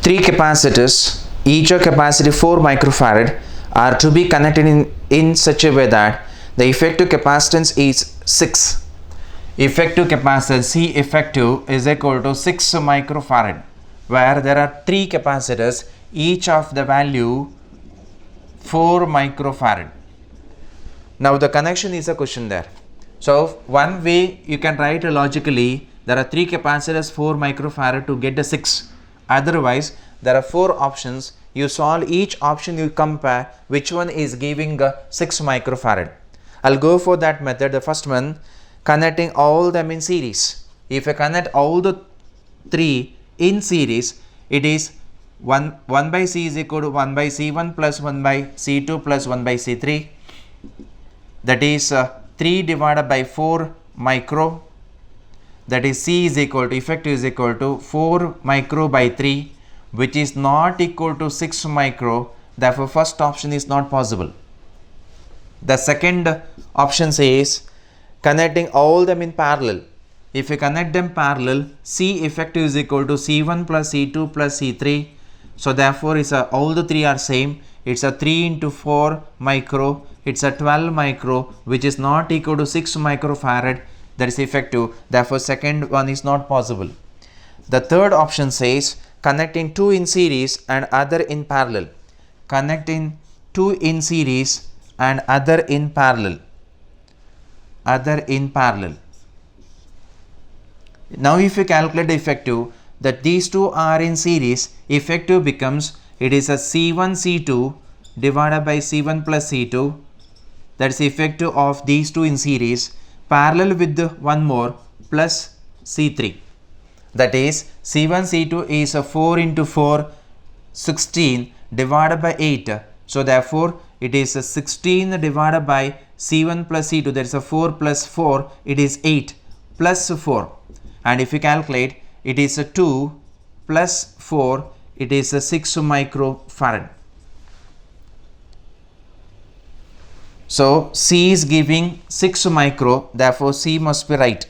three capacitors, each of capacity 4 microfarad, are to be connected in such a way that the effective capacitance is 6. Effective capacitance C effective is equal to 6 microfarad, where there are 3 capacitors, each of the value 4 microfarad. Now the connection is a question there. So one way you can write logically, there are 3 capacitors 4 microfarad to get the 6. Otherwise there are 4 options. You solve each option, you compare which one is giving 6 microfarad. I'll go for that method. The first one, connecting all them in series. If I connect all the 3 in series, it is 1 by C is equal to 1 by C1 plus 1 by C2 plus 1 by C3. That is 3 divided by 4 micro. That is C is equal to, effective is equal to 4 micro by 3, which is not equal to 6 micro. Therefore first option is not possible. The second option says connecting all them in parallel. If you connect them parallel, C effective is equal to C1 plus C2 plus C3. So therefore it's all the 3 are same. It's a 3 into 4 micro. It's a 12 micro, which is not equal to 6 microfarad. That is effective. Therefore second one is not possible. The third option says connecting 2 in series and other in parallel. Connecting 2 in series and other in parallel. Other in parallel. Now if you calculate the effective, that these 2 are in series, effective becomes, it is a C1 C2 divided by C1 plus C2. That is effective of these 2 in series, parallel with the one more plus C3. That is C1 C2 is a 4 into 4, 16 divided by 8. So therefore it is a 16 divided by C1 plus C2, that is a 4 plus 4, it is 8 plus 4. And if you calculate, it is a 2 plus 4, it is a 6 microfarad. So C is giving 6 micro, therefore C must be right.